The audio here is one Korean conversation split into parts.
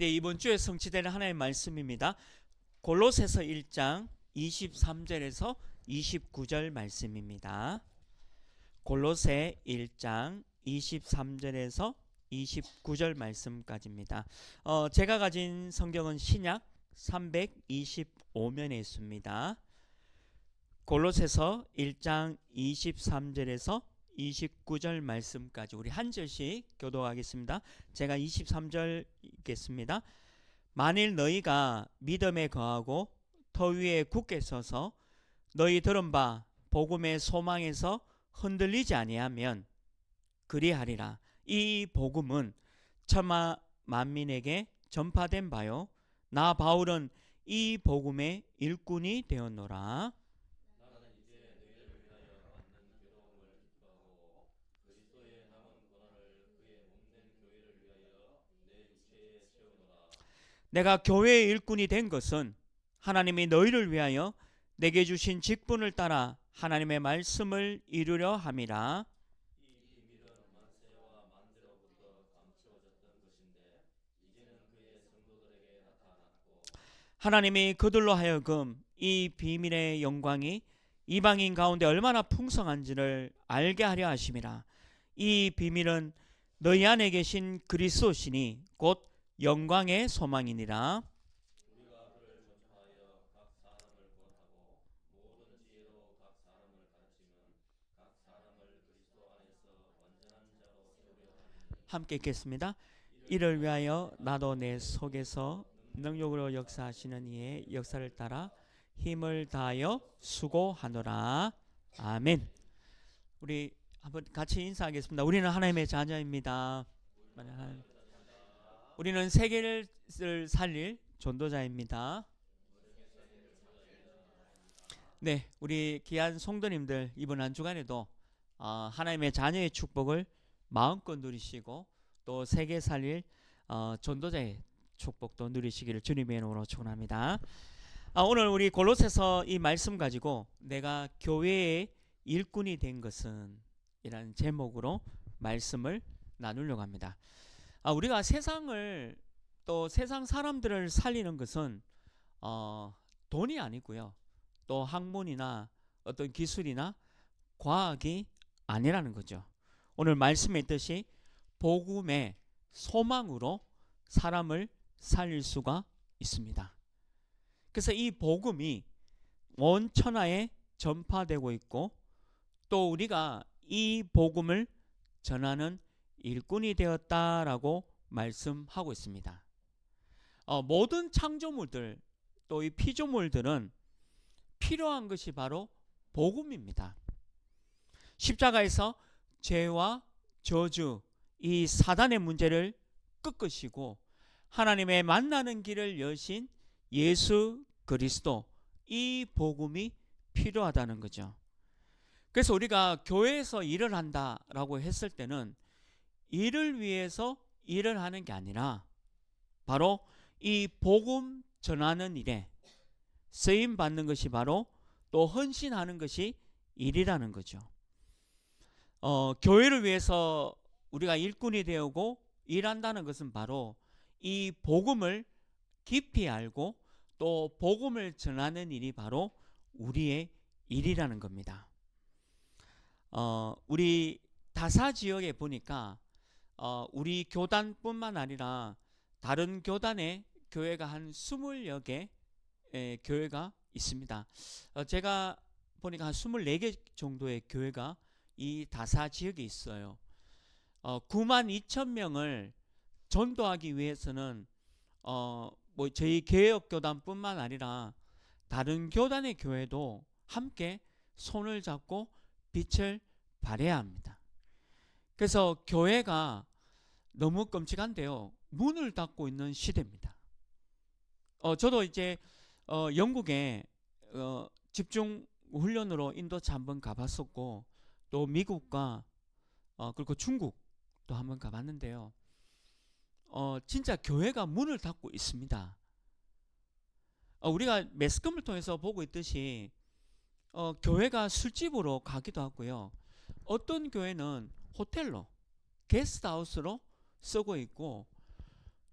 네, 이번 주에 성취되는 하나님의 말씀입니다. 골로새서 1장 23절에서 29절 말씀입니다. 골로새 1장 23절에서 29절 말씀까지입니다. 제가 가진 성경은 신약 325면에 있습니다. 골로새서 1장 23절에서 29절 말씀까지 우리 한 절씩 교독하겠습니다. 제가 23절 읽겠습니다. 만일 너희가 믿음에 거하고 터 위에 굳게 서서 너희 들은 바 복음의 소망에서 흔들리지 아니하면 그리하리라. 이 복음은 천하 만민에게 전파된 바요 나 바울은 이 복음의 일꾼이 되었노라. 내가 교회의 일꾼이 된 것은 하나님이 너희를 위하여 내게 주신 직분을 따라 하나님의 말씀을 이루려 함이라. 하나님이 그들로 하여금 이 비밀의 영광이 이방인 가운데 얼마나 풍성한지를 알게 하려 하심이라. 이 비밀은 너희 안에 계신 그리스도시니 곧 영광의 소망이니라. 함께 읽겠습니다. 이를 위하여 나도 내 속에서 능력으로 역사하시는 이의 역사를 따라 힘을 다하여 수고하노라. 아멘. 우리 한번 같이 인사하겠습니다. 우리는 하나님의 자녀입니다. 우리는 세계를 살릴 전도자입니다. 네, 우리 귀한 성도님들 이번 한 주간에도 하나님의 자녀의 축복을 마음껏 누리시고 또 세계 살릴 전도자의 축복도 누리시기를 주님의 이름으로 축원합니다. 오늘 우리 골로새서 이 말씀 가지고 내가 교회의 일꾼이 된 것은 이라는 제목으로 말씀을 나누려고 합니다. 우리가 세상을 또 세상 사람들을 살리는 것은 돈이 아니고요. 또 학문이나 어떤 기술이나 과학이 아니라는 거죠. 오늘 말씀에 있듯이 복음의 소망으로 사람을 살릴 수가 있습니다. 그래서 이 복음이 온 천하에 전파되고 있고 또 우리가 이 복음을 전하는 일꾼이 되었다라고 말씀하고 있습니다. 모든 창조물들 또 이 피조물들은 필요한 것이 바로 복음입니다. 십자가에서 죄와 저주 이 사단의 문제를 꺾으시고 하나님의 만나는 길을 여신 예수 그리스도 이 복음이 필요하다는 거죠. 그래서 우리가 교회에서 일을 한다라고 했을 때는 일을 위해서 일을 하는 게 아니라 바로 이 복음 전하는 일에 쓰임 받는 것이 바로 또 헌신하는 것이 일이라는 거죠. 교회를 위해서 우리가 일꾼이 되고 일한다는 것은 바로 이 복음을 깊이 알고 또 복음을 전하는 일이 바로 우리의 일이라는 겁니다. 우리 다사 지역에 보니까 우리 교단뿐만 아니라 다른 교단의 교회가 한 20여 개 교회가 있습니다. 제가 보니까 한 24개 정도의 교회가 이 다사 지역에 있어요. 9만 2천 명을 전도하기 위해서는 뭐 저희 개혁교단뿐만 아니라 다른 교단의 교회도 함께 손을 잡고 빛을 발해야 합니다. 그래서 교회가 너무 끔찍한데요. 문을 닫고 있는 시대입니다. 저도 이제 영국에 집중 훈련으로 인도차 한번 가봤었고 또 미국과 그리고 중국도 한번 가봤는데요. 진짜 교회가 문을 닫고 있습니다. 우리가 매스컴을 통해서 보고 있듯이 교회가 술집으로 가기도 하고요. 어떤 교회는 호텔로 게스트하우스로 쓰고 있고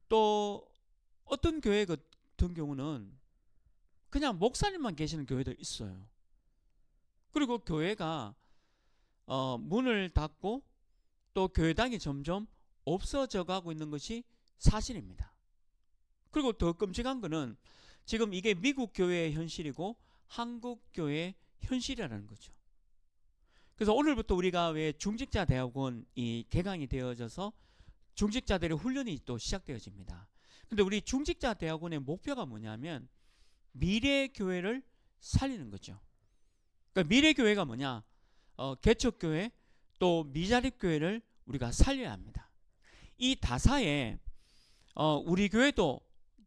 또 어떤 교회 같은 경우는 그냥 목사님만 계시는 교회도 있어요. 그리고 교회가 문을 닫고 또 교회당이 점점 없어져 가고 있는 것이 사실입니다. 그리고 더 끔찍한 거는 지금 이게 미국 교회의 현실이고 한국 교회의 현실이라는 거죠. 그래서 오늘부터 우리가 왜 중직자 대학원이 개강이 되어져서 중직자들의 훈련이 또 시작되어집니다. 근데 우리 중직자 대학원의 목표가 뭐냐면 미래 교회를 살리는 거죠. 그러니까 미래 교회가 뭐냐? 개척교회 또 미자립 교회를 우리가 살려야 합니다. 이 다사에 우리 교회도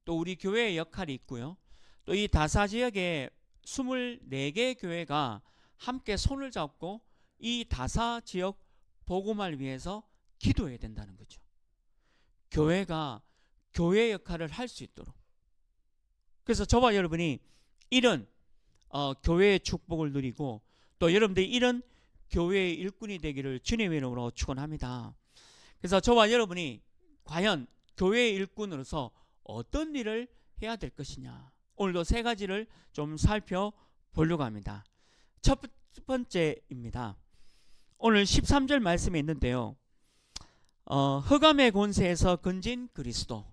또 우리 교회의 역할이 있고요. 또 이 다사 지역에 24개 교회가 함께 손을 잡고 이 다사 지역 복음화를 위해서 기도해야 된다는 거죠. 교회가 교회 역할을 할 수 있도록. 그래서 저와 여러분이 이런 교회의 축복을 누리고 또 여러분들이 이런 교회의 일꾼이 되기를 주님의 이름으로 축원합니다. 그래서 저와 여러분이 과연 교회의 일꾼으로서 어떤 일을 해야 될 것이냐, 오늘도 세 가지를 좀 살펴보려고 합니다. 첫 번째입니다. 오늘 13절 말씀에 있는데요. 흑암의 권세에서 건진 그리스도.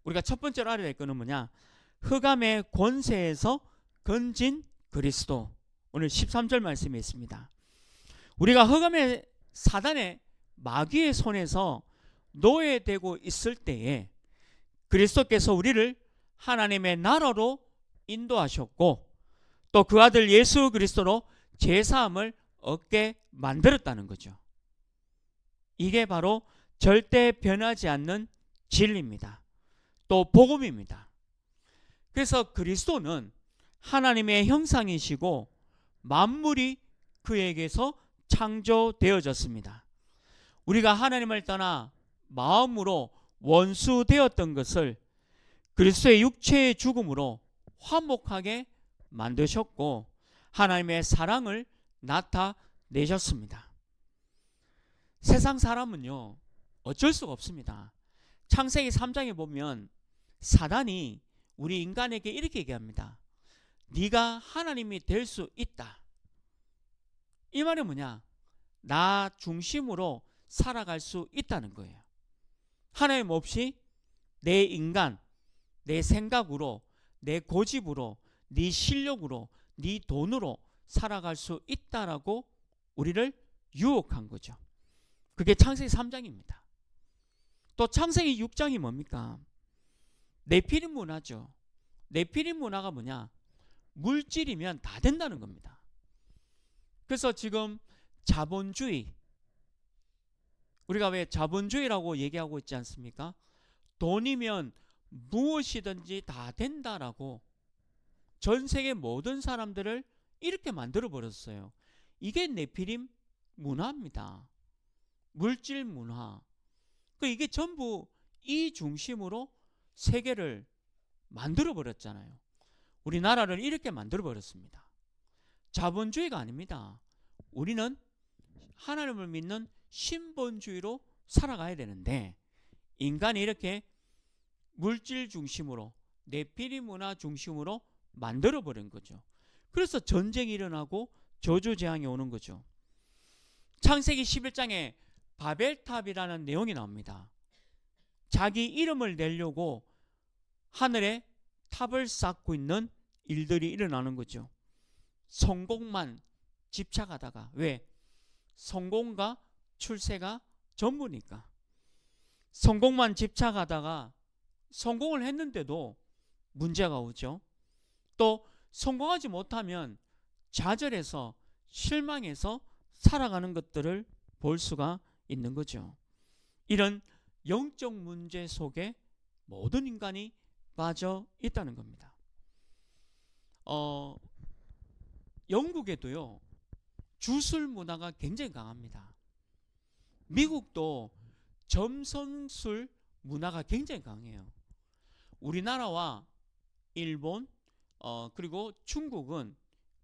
우리가 첫 번째로 알아야 될 것은 뭐냐? 흑암의 권세에서 건진 그리스도. 오늘 13절 말씀에 있습니다. 우리가 흑암의 사단의 마귀의 손에서 노예되고 있을 때에 그리스도께서 우리를 하나님의 나라로 인도하셨고 또 그 아들 예수 그리스도로 제사함을 얻게 만들었다는 거죠. 이게 바로 절대 변하지 않는 진리입니다. 또 복음입니다. 그래서 그리스도는 하나님의 형상이시고 만물이 그에게서 창조되어졌습니다. 우리가 하나님을 떠나 마음으로 원수되었던 것을 그리스도의 육체의 죽음으로 화목하게 만드셨고 하나님의 사랑을 나타내셨습니다. 세상 사람은요 어쩔 수가 없습니다. 창세기 3장에 보면 사단이 우리 인간에게 이렇게 얘기합니다. 네가 하나님이 될 수 있다. 이 말은 뭐냐? 나 중심으로 살아갈 수 있다는 거예요. 하나님 없이 내 인간, 내 생각으로, 내 고집으로, 네 실력으로, 네 돈으로 살아갈 수 있다라고 우리를 유혹한 거죠. 그게 창세기 3장입니다. 또 창세기 6장이 뭡니까? 네피림 문화죠. 네피림 문화가 뭐냐? 물질이면 다 된다는 겁니다. 그래서 지금 자본주의, 우리가 왜 자본주의라고 얘기하고 있지 않습니까? 돈이면 무엇이든지 다 된다라고 전 세계 모든 사람들을 이렇게 만들어 버렸어요. 이게 네피림 문화입니다. 물질 문화. 이게 전부 이 중심으로 세계를 만들어 버렸잖아요. 우리나라를 이렇게 만들어 버렸습니다. 자본주의가 아닙니다. 우리는 하나님을 믿는 신본주의로 살아가야 되는데 인간이 이렇게 물질 중심으로 네피림 문화 중심으로 만들어 버린 거죠. 그래서 전쟁이 일어나고 저주재앙이 오는 거죠. 창세기 11장에 바벨탑이라는 내용이 나옵니다. 자기 이름을 내려고 하늘에 탑을 쌓고 있는 일들이 일어나는 거죠. 성공만 집착하다가, 왜? 성공과 출세가 전부니까. 성공만 집착하다가 성공을 했는데도 문제가 오죠. 또 성공하지 못하면 좌절해서 실망해서 살아가는 것들을 볼 수가 있는 거죠. 이런 영적 문제 속에 모든 인간이 빠져 있다는 겁니다. 영국에도요 주술 문화가 굉장히 강합니다. 미국도 점성술 문화가 굉장히 강해요. 우리나라와 일본 그리고 중국은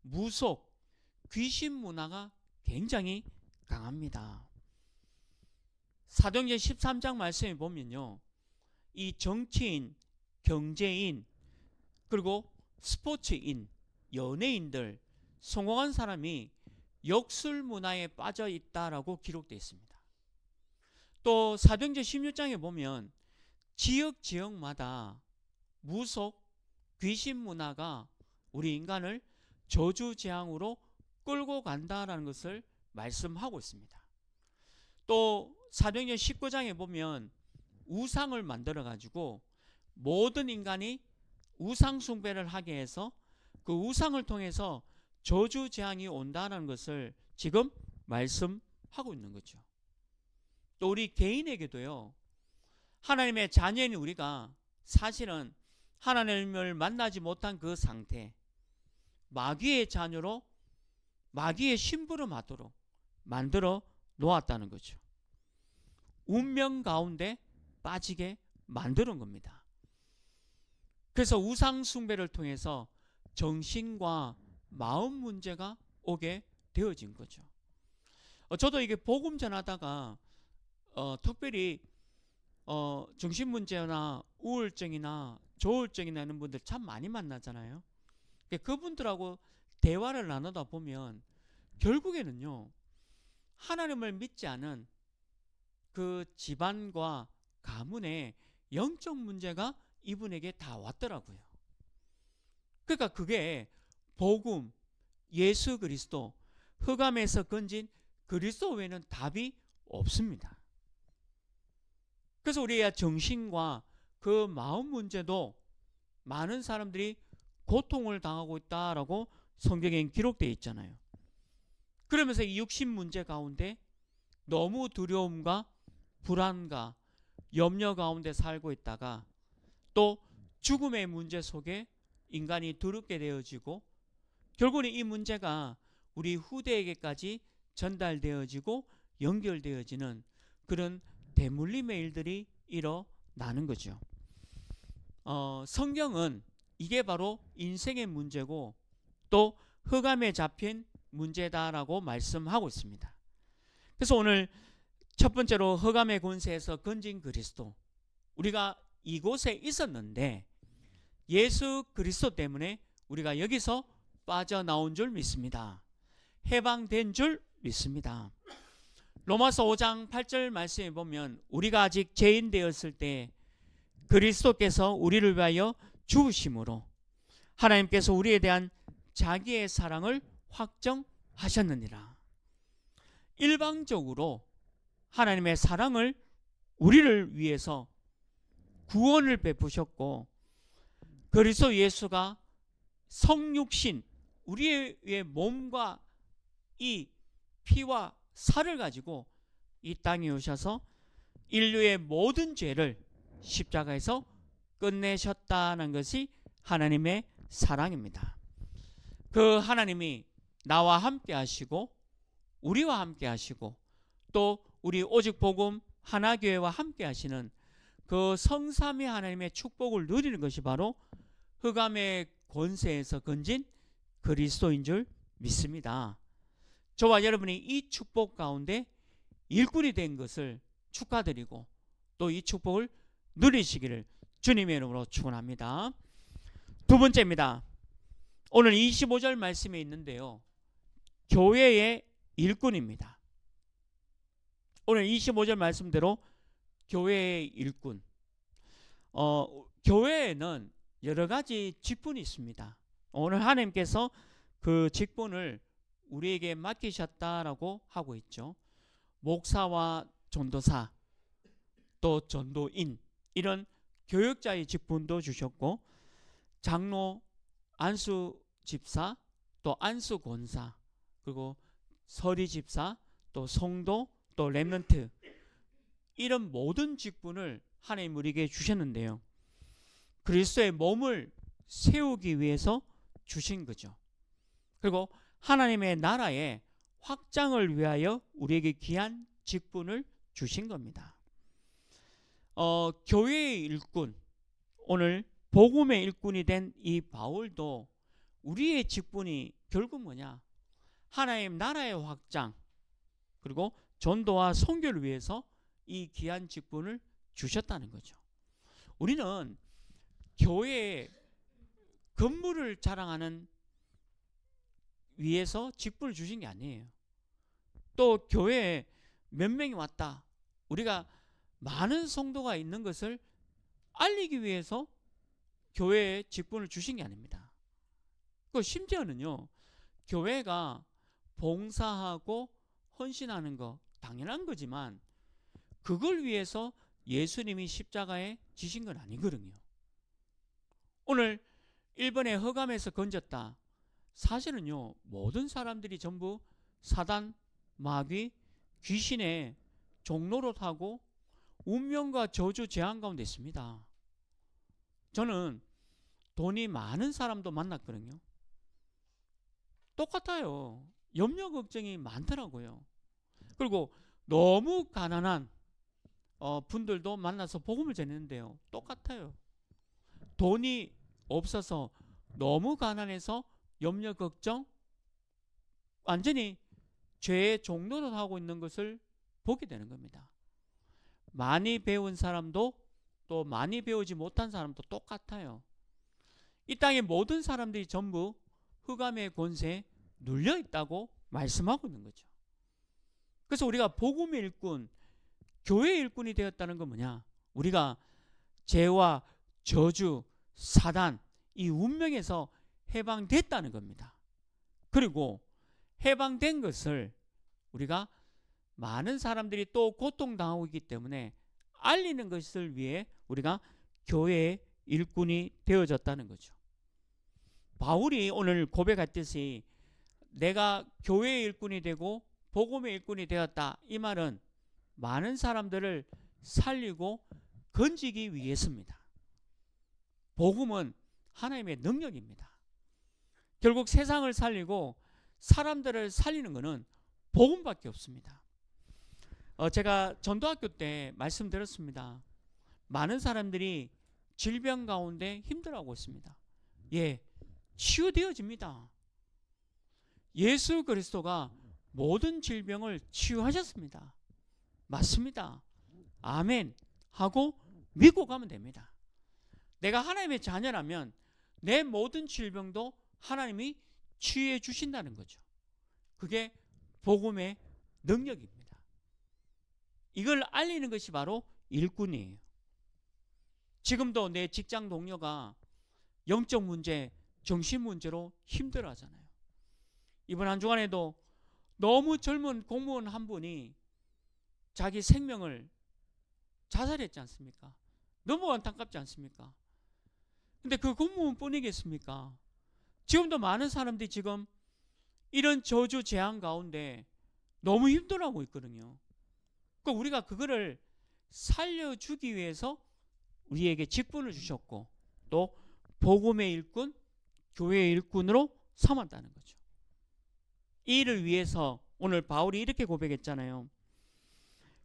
무속, 귀신 문화가 굉장히 강합니다. 사도행전 13장 말씀에 보면요, 이 정치인, 경제인, 그리고 스포츠인, 연예인들, 성공한 사람이 역술 문화에 빠져 있다라고 기록되어 있습니다. 또 사도행전 16장에 보면 지역마다 무속, 귀신 문화가 우리 인간을 저주재앙으로 끌고 간다라는 것을 말씀하고 있습니다. 또 사도행전 19장에 보면 우상을 만들어 가지고 모든 인간이 우상 숭배를 하게 해서 그 우상을 통해서 저주재앙이 온다는 것을 지금 말씀하고 있는 거죠. 또 우리 개인에게도요, 하나님의 자녀인 우리가 사실은 하나님을 만나지 못한 그 상태, 마귀의 자녀로 마귀의 심부름하도록 만들어 놓았다는 거죠. 운명 가운데 빠지게 만드는 겁니다. 그래서 우상 숭배를 통해서 정신과 마음 문제가 오게 되어진 거죠. 저도 이게 복음 전하다가 특별히 정신 문제나 우울증이나 조울증이나 이런 분들 참 많이 만나잖아요. 그분들하고 대화를 나누다 보면 결국에는요, 하나님을 믿지 않은 그 집안과 가문의 영적 문제가 이분에게 다 왔더라고요. 그러니까 그게 복음, 예수 그리스도, 흑암에서 건진 그리스도 외에는 답이 없습니다. 그래서 우리의 정신과 그 마음 문제도 많은 사람들이 고통을 당하고 있다라고 성경에 기록되어 있잖아요. 그러면서 이 육신 문제 가운데 너무 두려움과 불안과 염려 가운데 살고 있다가 또 죽음의 문제 속에 인간이 두렵게 되어지고 결국은 이 문제가 우리 후대에게까지 전달되어지고 연결되어지는 그런 대물림의 일들이 일어나는 거죠. 성경은 이게 바로 인생의 문제고 또 흑암에 잡힌 문제다라고 말씀하고 있습니다. 그래서 오늘 첫 번째로 흑암의 권세에서 건진 그리스도, 우리가 이곳에 있었는데 예수 그리스도 때문에 우리가 여기서 빠져나온 줄 믿습니다. 해방된 줄 믿습니다. 로마서 5장 8절 말씀에 보면 우리가 아직 죄인 되었을 때 그리스도께서 우리를 위하여 죽으심으로 하나님께서 우리에 대한 자기의 사랑을 확정하셨느니라. 일방적으로 하나님의 사랑을 우리를 위해서 구원을 베푸셨고 그리스도 예수가 성육신, 우리의 몸과 이 피와 살을 가지고 이 땅에 오셔서 인류의 모든 죄를 십자가에서 끝내셨다는 것이 하나님의 사랑입니다. 그 하나님이 나와 함께 하시고 우리와 함께 하시고 또 우리 오직 복음 하나교회와 함께 하시는 그 성삼위 하나님의 축복을 누리는 것이 바로 흑암의 권세에서 건진 그리스도인 줄 믿습니다. 저와 여러분이 이 축복 가운데 일꾼이 된 것을 축하드리고 또 이 축복을 누리시기를 주님의 이름으로 축원합니다. 두 번째입니다. 오늘 25절 말씀에 있는데요, 교회의 일꾼입니다. 오늘 25절 말씀대로 교회의 일꾼. 교회에는 여러 가지 직분이 있습니다. 오늘 하나님께서 그 직분을 우리에게 맡기셨다라고 하고 있죠. 목사와 전도사, 또 전도인, 이런 교역자의 직분도 주셨고 장로, 안수 집사, 또 안수 권사, 그리고 서리 집사, 또 성도, 또 렘넌트, 이런 모든 직분을 하나님 우리에게 주셨는데요, 그리스도의 몸을 세우기 위해서 주신 거죠. 그리고 하나님의 나라의 확장을 위하여 우리에게 귀한 직분을 주신 겁니다. 교회의 일꾼, 오늘 복음의 일꾼이 된 이 바울도 우리의 직분이 결국 뭐냐? 하나님 나라의 확장 그리고 전도와 선교를 위해서 이 귀한 직분을 주셨다는 거죠. 우리는 교회에 건물을 자랑하는 위해서 직분을 주신 게 아니에요. 또 교회에 몇 명이 왔다, 우리가 많은 성도가 있는 것을 알리기 위해서 교회에 직분을 주신 게 아닙니다. 그 심지어는요, 교회가 봉사하고 헌신하는 거 당연한 거지만 그걸 위해서 예수님이 십자가에 지신 건 아니거든요. 오늘 일본에 흑암에서 건졌다, 사실은요 모든 사람들이 전부 사단, 마귀, 귀신의 종로로 타고 운명과 저주, 재앙 가운데 있습니다. 저는 돈이 많은 사람도 만났거든요. 똑같아요. 염려 걱정이 많더라고요. 그리고 너무 가난한 분들도 만나서 복음을 전했는데요, 똑같아요. 돈이 없어서 너무 가난해서 염려 걱정, 완전히 죄의 종로를 하고 있는 것을 보게 되는 겁니다. 많이 배운 사람도 또 많이 배우지 못한 사람도 똑같아요. 이 땅의 모든 사람들이 전부 흑암의 권세에 눌려 있다고 말씀하고 있는 거죠. 그래서 우리가 복음의 일꾼, 교회의 일꾼이 되었다는 건 뭐냐? 우리가 죄와 저주, 사단, 이 운명에서 해방됐다는 겁니다. 그리고 해방된 것을 우리가 많은 사람들이 또 고통당하고 있기 때문에 알리는 것을 위해 우리가 교회의 일꾼이 되어졌다는 거죠. 바울이 오늘 고백했듯이 내가 교회의 일꾼이 되고 복음의 일꾼이 되었다, 이 말은 많은 사람들을 살리고 건지기 위해서입니다. 복음은 하나님의 능력입니다. 결국 세상을 살리고 사람들을 살리는 것은 복음밖에 없습니다. 제가 전도학교 때 말씀드렸습니다. 많은 사람들이 질병 가운데 힘들어하고 있습니다. 예, 치유되어집니다. 예수 그리스도가 모든 질병을 치유하셨습니다. 맞습니다. 아멘 하고 믿고 가면 됩니다. 내가 하나님의 자녀라면 내 모든 질병도 하나님이 치유해 주신다는 거죠. 그게 복음의 능력입니다. 이걸 알리는 것이 바로 일꾼이에요. 지금도 내 직장 동료가 영적 문제, 정신 문제로 힘들어 하잖아요. 이번 한 주간에도 너무 젊은 공무원 한 분이 자기 생명을 자살했지 않습니까? 너무 안타깝지 않습니까? 근데 그 공무원 뿐이겠습니까? 지금도 많은 사람들이 지금 이런 저주, 재앙 가운데 너무 힘들어하고 있거든요. 그러니까 우리가 그거를 살려주기 위해서 우리에게 직분을 주셨고 또 복음의 일꾼, 교회의 일꾼으로 삼았다는 거죠. 이 일을 위해서 오늘 바울이 이렇게 고백했잖아요.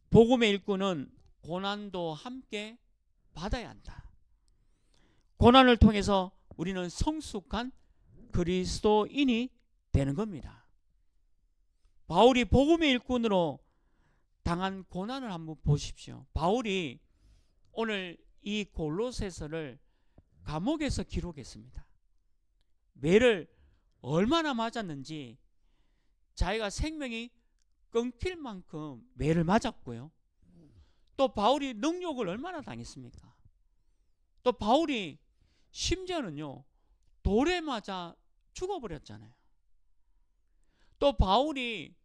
복음의 일꾼은 고난도 함께 받아야 한다. 고난을 통해서 우리는 성숙한 그리스도인이 되는 겁니다. 바울이 복음의 일꾼으로 당한 고난을 한번 보십시오. 바울이 오늘 이 골로새서를 감옥에서 기록했습니다. 매를 얼마나 맞았는지, 자기가 생명이 끊길 만큼 매를 맞았고요. 또 바울이 능욕을 얼마나 당했습니까? 또 바울이 심지어는요 돌에 맞아 죽어버렸잖아요. 또 바울이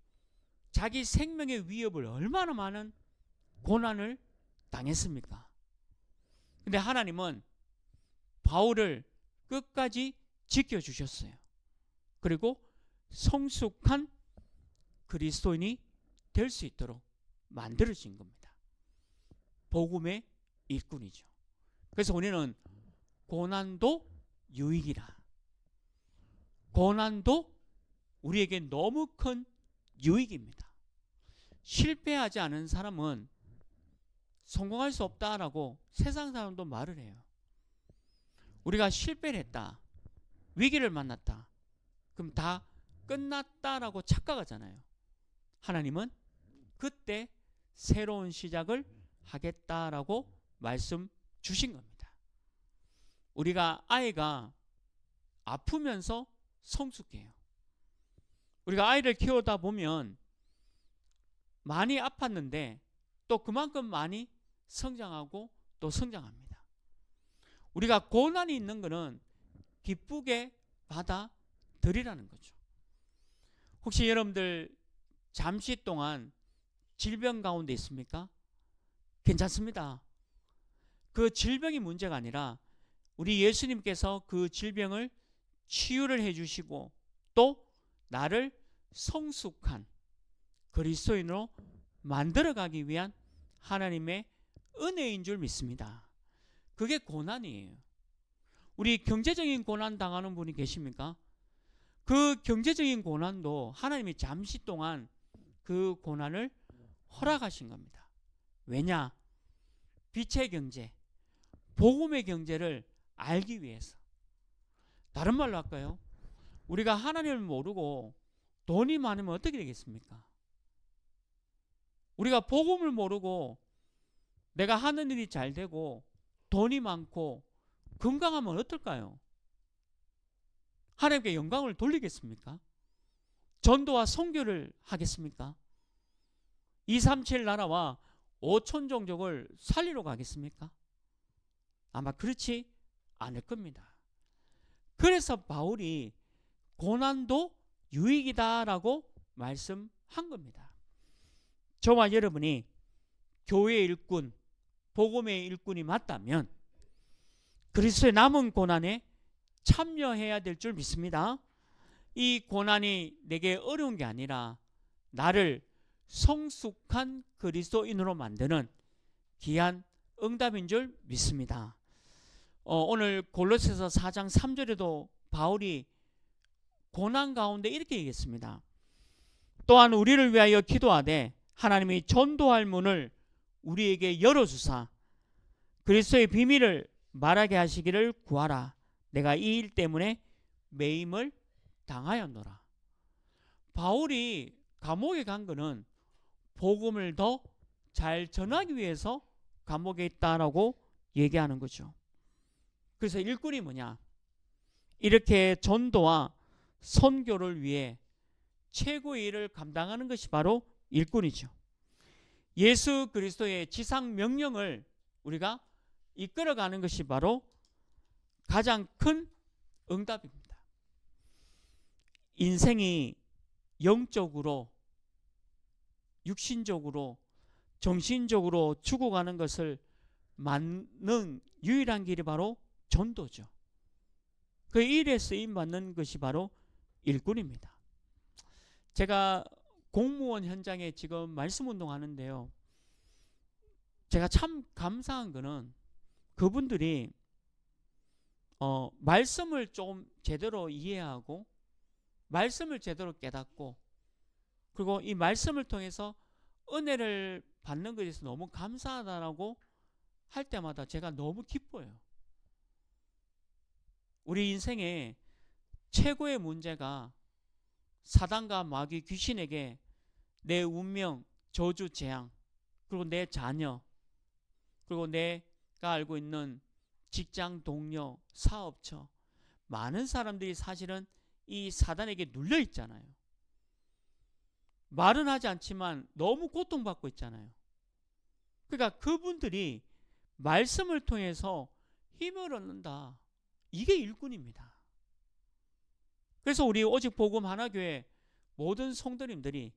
자기 생명의 위협을 얼마나 많은 고난을 당했습니까? 근데 하나님은 바울을 끝까지 지켜주셨어요. 그리고 성숙한 그리스도인이 될 수 있도록 만들어진 겁니다. 복음의 일꾼이죠. 그래서 우리는 고난도 유익이라. 고난도 우리에게 너무 큰 유익입니다. 실패하지 않은 사람은 성공할 수 없다라고 세상 사람도 말을 해요. 우리가 실패를 했다, 위기를 만났다, 그럼 다 끝났다라고 착각하잖아요. 하나님은 그때 새로운 시작을 하겠다라고 말씀 주신 겁니다. 우리가 아이가 아프면서 성숙해요. 우리가 아이를 키우다 보면 많이 아팠는데 또 그만큼 많이 성장하고 또 성장합니다. 우리가 고난이 있는 것은 기쁘게 받아들이라는 거죠. 혹시 여러분들 잠시 동안 질병 가운데 있습니까? 괜찮습니다. 그 질병이 문제가 아니라 우리 예수님께서 그 질병을 치유를 해주시고 또 나를 성숙한 그리스도인으로 만들어가기 위한 하나님의 은혜인 줄 믿습니다. 그게 고난이에요. 우리 경제적인 고난 당하는 분이 계십니까? 그 경제적인 고난도 하나님이 잠시 동안 그 고난을 허락하신 겁니다. 왜냐? 빛의 경제, 복음의 경제를 알기 위해서. 다른 말로 할까요? 우리가 하나님을 모르고 돈이 많으면 어떻게 되겠습니까? 우리가 복음을 모르고 내가 하는 일이 잘 되고 돈이 많고 건강하면 어떨까요? 하나님께 영광을 돌리겠습니까? 전도와 선교를 하겠습니까? 237 나라와 5천 종족을 살리러 가겠습니까? 아마 그렇지 않을 겁니다. 그래서 바울이 고난도 유익이다라고 말씀한 겁니다. 저와 여러분이 교회의 일꾼, 복음의 일꾼이 맞다면 그리스도의 남은 고난에 참여해야 될 줄 믿습니다. 이 고난이 내게 어려운 게 아니라 나를 성숙한 그리스도인으로 만드는 귀한 응답인 줄 믿습니다. 오늘 골로새서 4장 3절에도 바울이 고난 가운데 이렇게 얘기했습니다. 또한 우리를 위하여 기도하되 하나님이 전도할 문을 우리에게 열어주사 그리스도의 비밀을 말하게 하시기를 구하라. 내가 이 일 때문에 매임을 당하였노라. 바울이 감옥에 간 거는 복음을 더 잘 전하기 위해서 감옥에 있다라고 얘기하는 거죠. 그래서 일꾼이 뭐냐? 이렇게 전도와 선교를 위해 최고의 일을 감당하는 것이 바로 일꾼이죠. 예수 그리스도의 지상 명령을 우리가 이끌어가는 것이 바로 가장 큰 응답입니다. 인생이 영적으로, 육신적으로, 정신적으로 죽어가는 것을 막는 유일한 길이 바로 전도죠. 그 일에 쓰임받는 것이 바로 일꾼입니다. 제가 공무원 현장에 지금 말씀운동 하는데요. 제가 참 감사한 거는 그분들이 말씀을 좀 제대로 이해하고 말씀을 제대로 깨닫고 그리고 이 말씀을 통해서 은혜를 받는 것에 대해서 너무 감사하다라고 할 때마다 제가 너무 기뻐요. 우리 인생에 최고의 문제가 사단과 마귀 귀신에게 내 운명, 저주, 재앙, 그리고 내 자녀, 그리고 내가 알고 있는 직장 동료, 사업처, 많은 사람들이 사실은 이 사단에게 눌려 있잖아요. 말은 하지 않지만 너무 고통받고 있잖아요. 그러니까 그분들이 말씀을 통해서 힘을 얻는다. 이게 일꾼입니다. 그래서 우리 오직 복음 하나교회 모든 성도님들이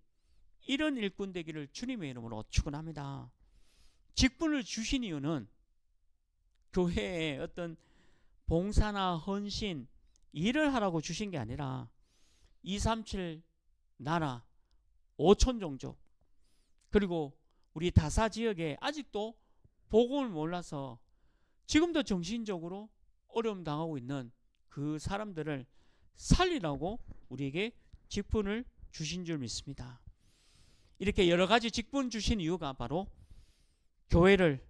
이런 일꾼 되기를 주님의 이름으로 축원합니다. 직분을 주신 이유는 교회에 어떤 봉사나 헌신 일을 하라고 주신 게 아니라 237 나라 5천 종족 그리고 우리 다사 지역에 아직도 복음을 몰라서 지금도 정신적으로 어려움 당하고 있는 그 사람들을 살리라고 우리에게 직분을 주신 줄 믿습니다. 이렇게 여러 가지 직분 주신 이유가 바로 교회를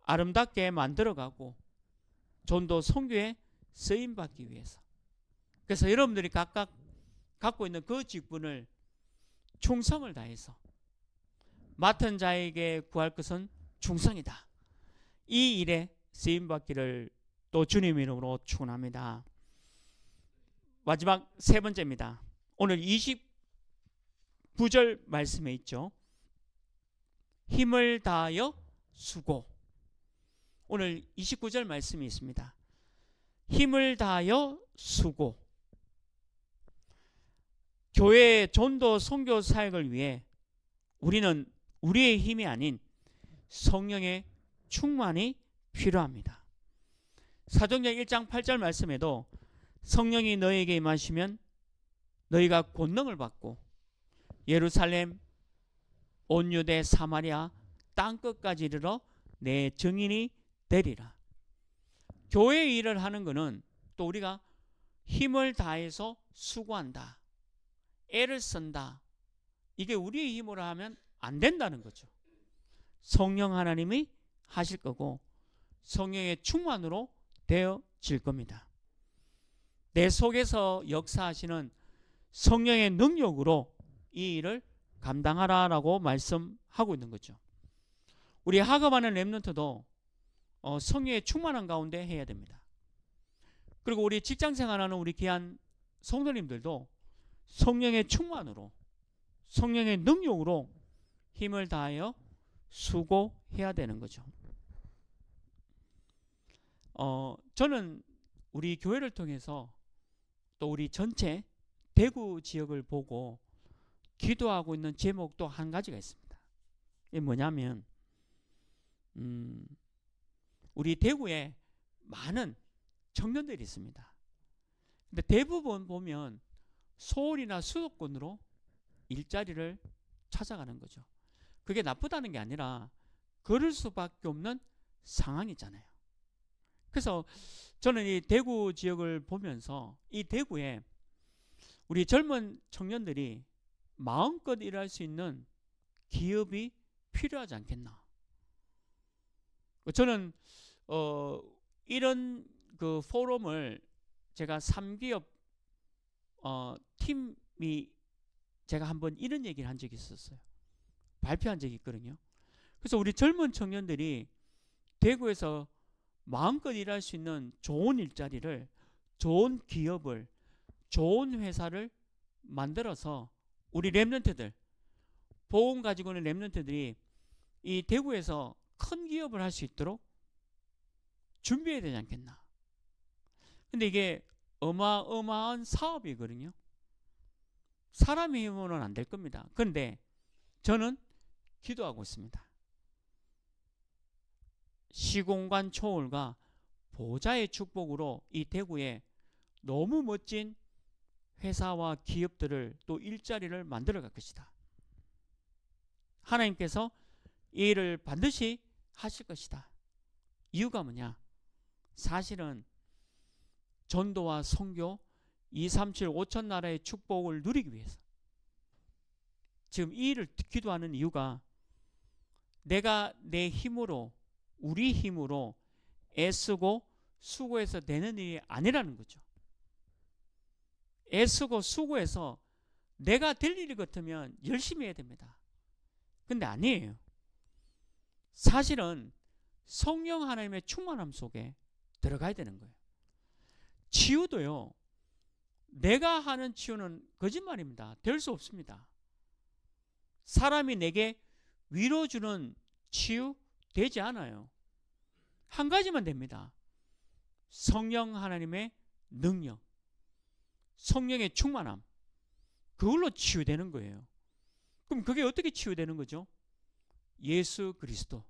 아름답게 만들어가고 전도 선교에 쓰임받기 위해서. 그래서 여러분들이 각각 갖고 있는 그 직분을 충성을 다해서 맡은 자에게 구할 것은 충성이다. 이 일에 쓰임받기를 또 주님 이름으로 축원합니다. 마지막 세 번째입니다. 오늘 29절 말씀에 있죠. 힘을 다하여 수고. 오늘 29절 말씀이 있습니다. 힘을 다하여 수고. 교회의 전도 선교 사역을 위해 우리는 우리의 힘이 아닌 성령의 충만이 필요합니다. 사도행전 1장 8절 말씀에도 성령이 너에게 임하시면 너희가 권능을 받고 예루살렘, 온 유대, 사마리아 땅끝까지 이르러 내 증인이 되리라. 교회 일을 하는 것은 또 우리가 힘을 다해서 수고한다, 애를 쓴다, 이게 우리의 힘으로 하면 안 된다는 거죠. 성령 하나님이 하실 거고 성령의 충만으로 되어질 겁니다. 내 속에서 역사하시는 성령의 능력으로 이 일을 감당하라라고 말씀하고 있는 거죠. 우리 학업하는 렘넌트도 성령의 충만한 가운데 해야 됩니다. 그리고 우리 직장생활하는 우리 귀한 성도님들도 성령의 충만으로, 성령의 능력으로 힘을 다하여 수고해야 되는 거죠. 저는 우리 교회를 통해서 또 우리 전체 대구 지역을 보고 기도하고 있는 제목도 한 가지가 있습니다. 이게 뭐냐면 우리 대구에 많은 청년들이 있습니다. 근데 대부분 보면 서울이나 수도권으로 일자리를 찾아가는 거죠. 그게 나쁘다는 게 아니라 그럴 수밖에 없는 상황이잖아요. 그래서 저는 이 대구 지역을 보면서 이 대구에 우리 젊은 청년들이 마음껏 일할 수 있는 기업이 필요하지 않겠나. 저는 이런 그 포럼을 제가 3기업 팀이 제가 한번 이런 얘기를 한 적이 있었어요. 발표한 적이 있거든요. 그래서 우리 젊은 청년들이 대구에서 마음껏 일할 수 있는 좋은 일자리를, 좋은 기업을, 좋은 회사를 만들어서 우리 렘넌트들, 보험 가지고 있는 렘넌트들이 이 대구에서 큰 기업을 할 수 있도록 준비해야 되지 않겠나. 근데 이게 어마어마한 사업이거든요. 사람의 힘으로는 안 될 겁니다. 그런데 저는 기도하고 있습니다. 시공간 초월과 보좌의 축복으로 이 대구에 너무 멋진 회사와 기업들을 또 일자리를 만들어 갈 것이다. 하나님께서 이 일을 반드시 하실 것이다. 이유가 뭐냐? 사실은 전도와 선교 237 5천 나라의 축복을 누리기 위해서 지금 이 일을 기도하는 이유가 내가 내 힘으로, 우리 힘으로 애쓰고 수고해서 되는 일이 아니라는 거죠. 애쓰고 수고해서 내가 될 일 같으면 열심히 해야 됩니다. 근데 아니에요. 사실은 성령 하나님의 충만함 속에 들어가야 되는 거예요. 치유도요, 내가 하는 치유는 거짓말입니다. 될 수 없습니다. 사람이 내게 위로주는 치유 되지 않아요. 한 가지만 됩니다. 성령 하나님의 능력, 성령의 충만함, 그걸로 치유되는 거예요. 그럼 그게 어떻게 치유되는 거죠? 예수 그리스도,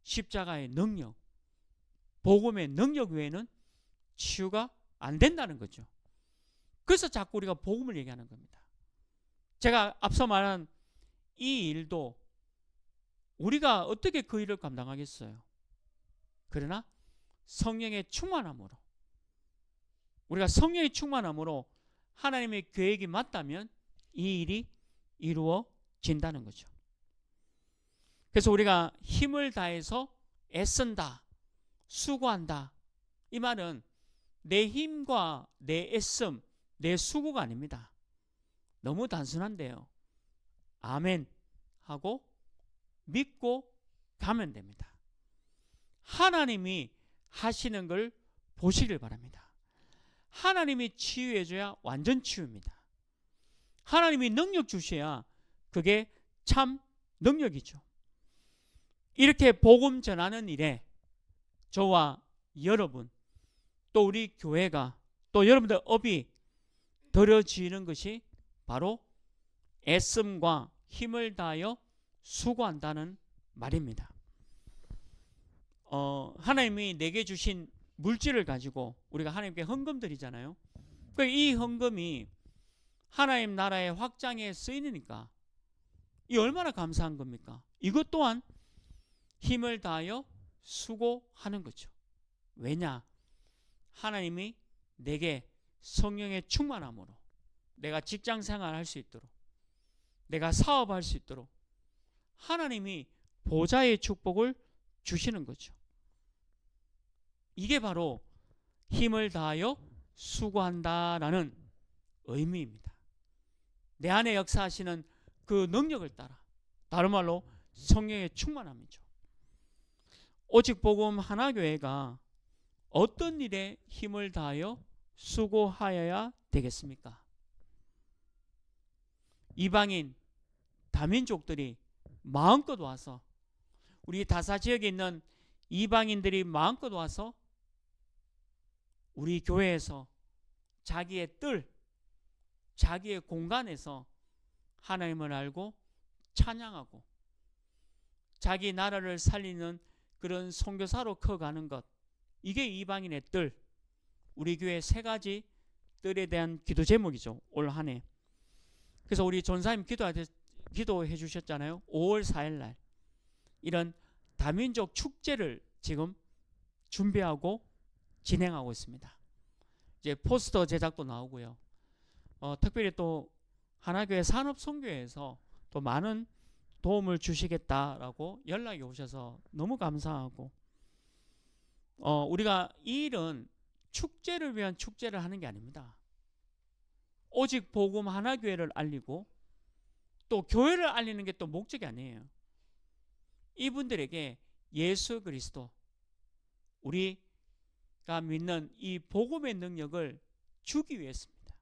십자가의 능력, 복음의 능력 외에는 치유가 안 된다는 거죠. 그래서 자꾸 우리가 복음을 얘기하는 겁니다. 제가 앞서 말한 이 일도 우리가 어떻게 그 일을 감당하겠어요? 그러나 성령의 충만함으로, 우리가 성령의 충만함으로 하나님의 계획이 맞다면 이 일이 이루어진다는 거죠. 그래서 우리가 힘을 다해서 애쓴다, 수고한다, 이 말은 내 힘과 내 애씀, 내 수고가 아닙니다. 너무 단순한데요. 아멘 하고 믿고 가면 됩니다. 하나님이 하시는 걸 보시길 바랍니다. 하나님이 치유해줘야 완전 치유입니다. 하나님이 능력 주셔야 그게 참 능력이죠. 이렇게 복음 전하는 일에 저와 여러분, 또 우리 교회가, 또 여러분들 업이 들어지는 것이 바로 애씀과 힘을 다하여 수고한다는 말입니다. 하나님이 내게 주신 물질을 가지고 우리가 하나님께 헌금 드리잖아요. 이 헌금이 하나님 나라의 확장에 쓰이니까 이 얼마나 감사한 겁니까? 이것 또한 힘을 다하여 수고하는 거죠. 왜냐? 하나님이 내게 성령의 충만함으로 내가 직장 생활할 수 있도록, 내가 사업할 수 있도록 하나님이 보좌의 축복을 주시는 거죠. 이게 바로 힘을 다하여 수고한다라는 의미입니다. 내 안에 역사하시는 그 능력을 따라, 다른 말로 성령의 충만함이죠. 오직 복음 하나교회가 어떤 일에 힘을 다하여 수고하여야 되겠습니까? 이방인, 다민족들이 마음껏 와서, 우리 다사 지역에 있는 이방인들이 마음껏 와서 우리 교회에서 자기의 뜰, 자기의 공간에서 하나님을 알고 찬양하고 자기 나라를 살리는 그런 선교사로 커가는 것, 이게 이방인의 뜰, 우리 교회 세 가지 뜰에 대한 기도 제목이죠. 올 한 해. 그래서 우리 전사님 기도해 주셨잖아요. 5월 4일 날 이런 다민족 축제를 지금 준비하고 진행하고 있습니다. 이제 포스터 제작도 나오고요. 특별히 또 하나교회 산업선교회에서 또 많은 도움을 주시겠다라고 연락이 오셔서 너무 감사하고, 우리가 이 일은 축제를 위한 축제를 하는 게 아닙니다. 오직 복음 하나교회를 알리고 또 교회를 알리는 게 또 목적이 아니에요. 이분들에게 예수 그리스도, 우리가 믿는 이 복음의 능력을 주기 위해서입니다.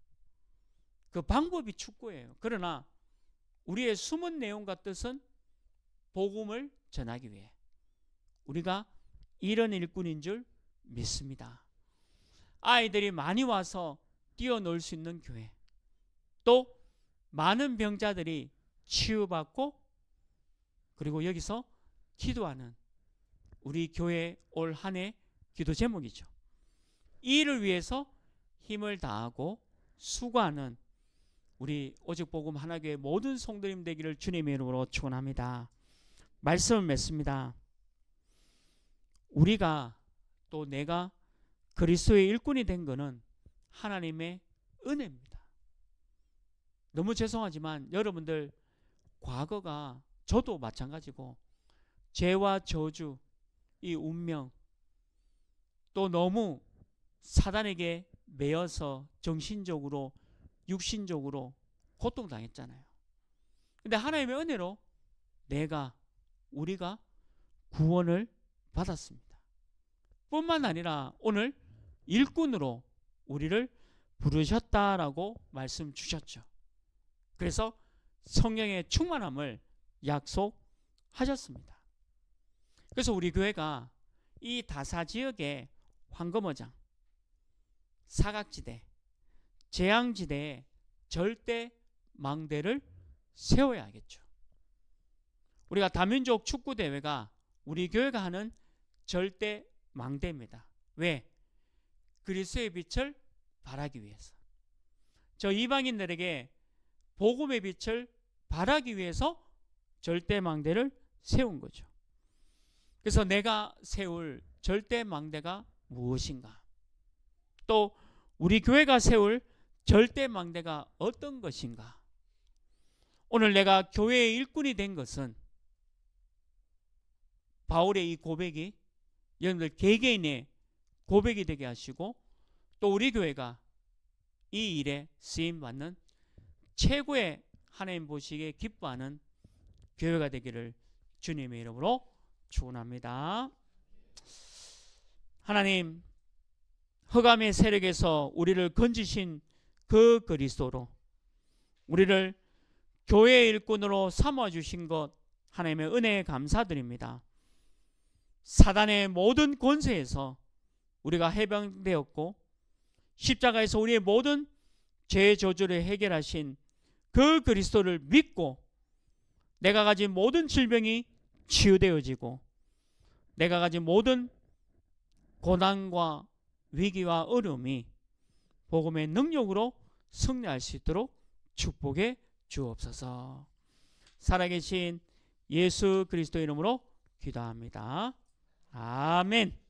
그 방법이 축구예요. 그러나 우리의 숨은 내용과 뜻은 복음을 전하기 위해 우리가 이런 일꾼인 줄 믿습니다. 아이들이 많이 와서 뛰어놀 수 있는 교회, 또 많은 병자들이 치유받고 그리고 여기서 기도하는 우리 교회 올 한 해 기도 제목이죠. 이 일을 위해서 힘을 다하고 수고하는 우리 오직 복음 하나교회 모든 성도님 되기를 주님의 이름으로 축원합니다. 말씀을 맺습니다. 우리가 또 내가 그리스도의 일꾼이 된 것은 하나님의 은혜입니다. 너무 죄송하지만 여러분들 과거가, 저도 마찬가지고 죄와 저주, 이 운명, 또 너무 사단에게 매여서 정신적으로 육신적으로 고통당했잖아요. 근데 하나님의 은혜로 우리가 구원을 받았습니다. 뿐만 아니라 오늘 일꾼으로 우리를 부르셨다라고 말씀 주셨죠. 그래서 성령의 충만함을 약속하셨습니다. 그래서 우리 교회가 이 다사 지역의 황금어장, 사각지대, 재앙지대에 절대 망대를 세워야 하겠죠. 우리가 다민족 축구대회가 우리 교회가 하는 절대 망대입니다. 왜? 그리스도의 빛을 발하기 위해서, 저 이방인들에게 복음의 빛을 발하기 위해서 절대 망대를 세운 거죠. 그래서 내가 세울 절대 망대가 무엇인가? 또 우리 교회가 세울 절대 망대가 어떤 것인가? 오늘 내가 교회의 일꾼이 된 것은 바울의 이 고백이 여러분들 개개인의 고백이 되게 하시고, 또 우리 교회가 이 일에 쓰임받는 최고의 하나님 보시기에 기뻐하는 교회가 되기를 주님의 이름으로 축원합니다. 하나님, 흑암의 세력에서 우리를 건지신 그 그리스도로 우리를 교회의 일꾼으로 삼아주신 것 하나님의 은혜에 감사드립니다. 사단의 모든 권세에서 우리가 해방되었고 십자가에서 우리의 모든 죄의 저주를 해결하신 그 그리스도를 믿고 내가 가진 모든 질병이 치유되어지고 내가 가진 모든 고난과 위기와 어려움이 복음의 능력으로 승리할 수 있도록 축복해 주옵소서. 살아계신 예수 그리스도 이름으로 기도합니다. 아멘.